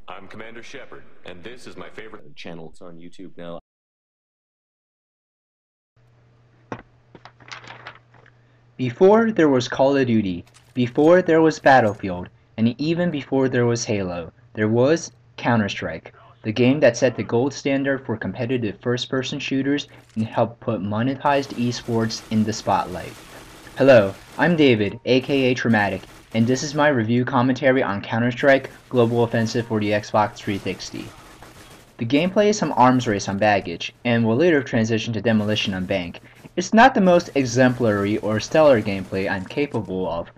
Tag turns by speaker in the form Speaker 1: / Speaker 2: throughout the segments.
Speaker 1: I'm Commander Shepard, and this is my favorite channel. It's on YouTube now.
Speaker 2: Before there was Call of Duty, before there was Battlefield, and even before there was Halo, there was Counter-Strike, the game that set the gold standard for competitive first-person shooters and helped put monetized esports in the spotlight. Hello, I'm David, aka Traumatic, and this is my review commentary on Counter-Strike Global Offensive for the Xbox 360. The gameplay is some arms race on baggage, and will later transition to demolition on bank. It's not the most exemplary or stellar gameplay I'm capable of,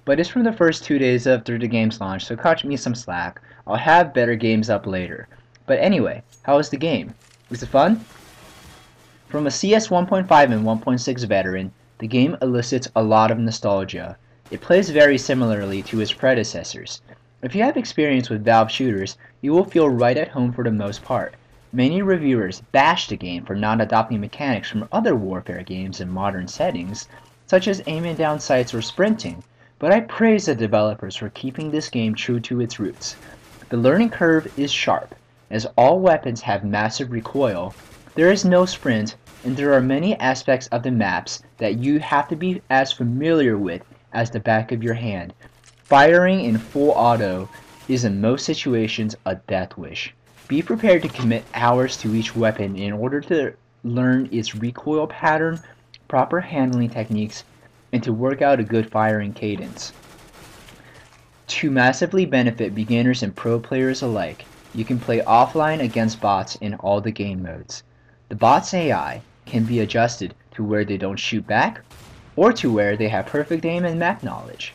Speaker 2: but it's from the first 2 days after the game's launch, so cut me some slack. I'll have better games up later. But anyway, how was the game? Was it fun? From a CS 1.5 and 1.6 veteran, the game elicits a lot of nostalgia. It plays very similarly to its predecessors. If you have experience with Valve shooters, you will feel right at home for the most part. Many reviewers bash the game for not adopting mechanics from other warfare games in modern settings, such as aiming down sights or sprinting, but I praise the developers for keeping this game true to its roots. The learning curve is sharp, as all weapons have massive recoil, there is no sprint, and there are many aspects of the maps that you have to be as familiar with as the back of your hand. Firing in full auto is in most situations a death wish. Be prepared to commit hours to each weapon in order to learn its recoil pattern, proper handling techniques, and to work out a good firing cadence. To massively benefit beginners and pro players alike, you can play offline against bots in all the game modes. The bots' AI can be adjusted to where they don't shoot back, or to where they have perfect aim and map knowledge.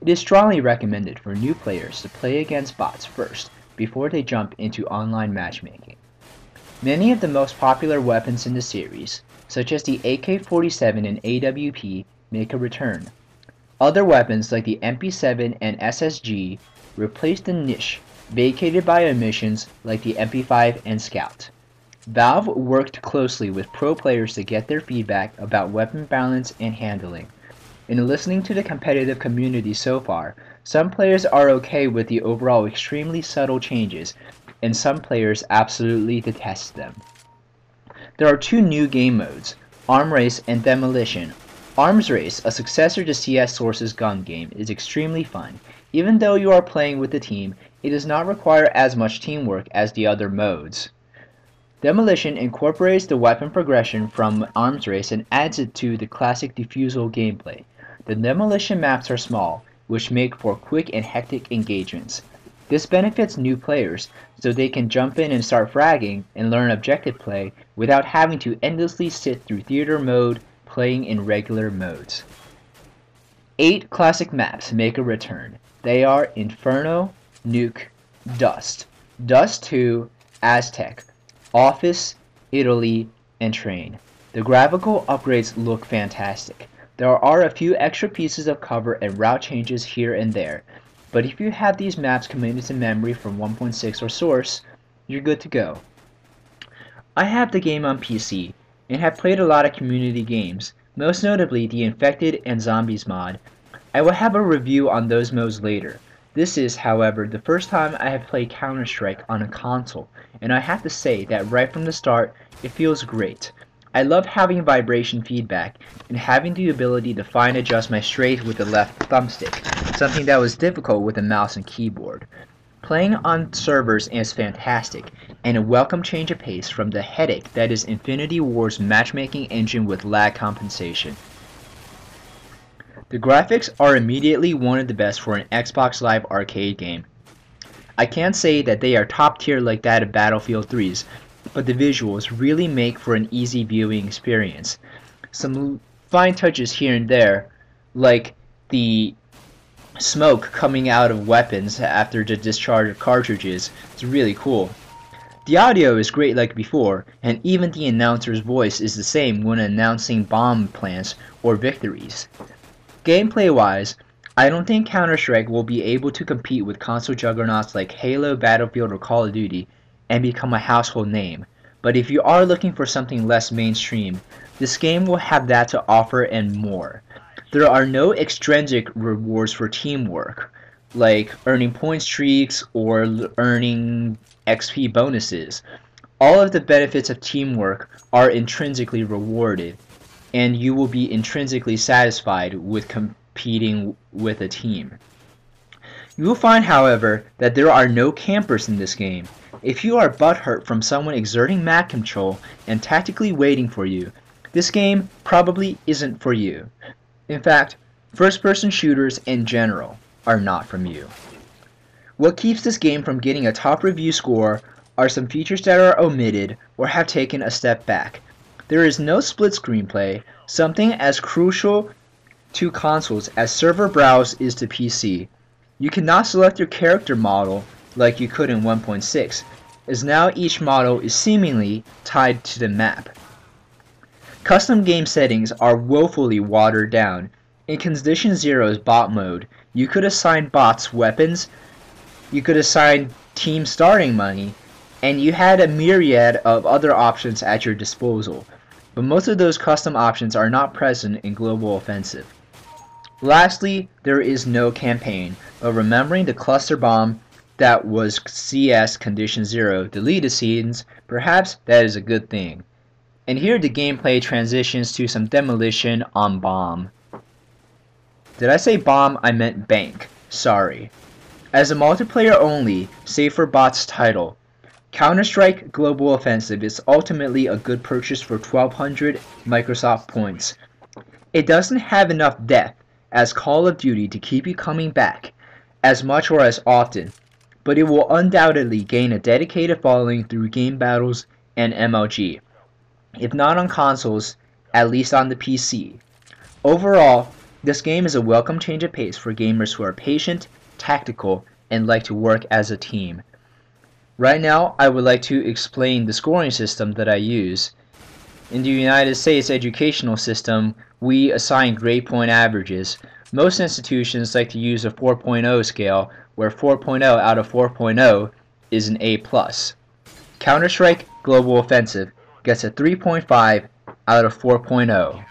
Speaker 2: It is strongly recommended for new players to play against bots first, before they jump into online matchmaking. Many of the most popular weapons in the series, such as the AK-47 and AWP, make a return. Other weapons like the MP7 and SSG replace the niche vacated by omissions like the MP5 and Scout. Valve worked closely with pro players to get their feedback about weapon balance and handling. In listening to the competitive community so far, some players are okay with the overall extremely subtle changes, and some players absolutely detest them. There are two new game modes, Arm Race and Demolition. Arms Race, a successor to CS Source's gun game, is extremely fun. Even though you are playing with a team, it does not require as much teamwork as the other modes. Demolition incorporates the weapon progression from Arms Race and adds it to the classic defusal gameplay. The demolition maps are small, which make for quick and hectic engagements. This benefits new players, so they can jump in and start fragging and learn objective play without having to endlessly sit through theater mode playing in regular modes. 8 classic maps make a return. They are Inferno, Nuke, Dust, Dust 2, Aztec, Office, Italy, and Train. The graphical upgrades look fantastic. There are a few extra pieces of cover and route changes here and there, but if you have these maps committed to memory from 1.6 or Source, you're good to go. I have the game on PC, and have played a lot of community games, most notably the Infected and Zombies mod. I will have a review on those modes later. This is, however, the first time I have played Counter-Strike on a console, and I have to say that right from the start, it feels great. I love having vibration feedback, and having the ability to fine adjust my straight with the left thumbstick, something that was difficult with a mouse and keyboard. Playing on servers is fantastic, and a welcome change of pace from the headache that is Infinity Ward's matchmaking engine with lag compensation. The graphics are immediately one of the best for an Xbox Live arcade game. I can't say that they are top tier like that of Battlefield 3's, but the visuals really make for an easy viewing experience. Some fine touches here and there, like the smoke coming out of weapons after the discharge of cartridges, is really cool. The audio is great like before, and even the announcer's voice is the same when announcing bomb plants or victories. Gameplay-wise, I don't think Counter-Strike will be able to compete with console juggernauts like Halo, Battlefield, or Call of Duty and become a household name, but if you are looking for something less mainstream, this game will have that to offer and more. There are no extrinsic rewards for teamwork, like earning point streaks or earning XP bonuses. All of the benefits of teamwork are intrinsically rewarded, and you will be intrinsically satisfied with competing with a team. You will find, however, that there are no campers in this game. If you are butthurt from someone exerting map control and tactically waiting for you, this game probably isn't for you. In fact, first-person shooters in general are not from you. What keeps this game from getting a top review score are some features that are omitted or have taken a step back. There is no split screenplay, something as crucial to consoles as server browse is to PC. You cannot select your character model like you could in 1.6, as now each model is seemingly tied to the map. Custom game settings are woefully watered down. In Condition Zero's bot mode, you could assign bots weapons, you could assign team starting money, and you had a myriad of other options at your disposal, but most of those custom options are not present in Global Offensive. Lastly, there is no campaign, but remembering the cluster bomb that was CS Condition Zero deleted scenes, perhaps that is a good thing. And here the gameplay transitions to some demolition on bomb. Did I say bomb? I meant bank. Sorry. As a multiplayer only, save for bots title, Counter-Strike Global Offensive is ultimately a good purchase for 1200 Microsoft points. It doesn't have enough depth as Call of Duty to keep you coming back as much or as often, but it will undoubtedly gain a dedicated following through game battles and MLG. If not on consoles, at least on the PC. Overall, this game is a welcome change of pace for gamers who are patient, tactical, and like to work as a team. Right now, I would like to explain the scoring system that I use. In the United States educational system, we assign grade point averages. Most institutions like to use a 4.0 scale, where 4.0 out of 4.0 is an A+. Counter-Strike Global Offensive gets a 3.5 out of 4.0.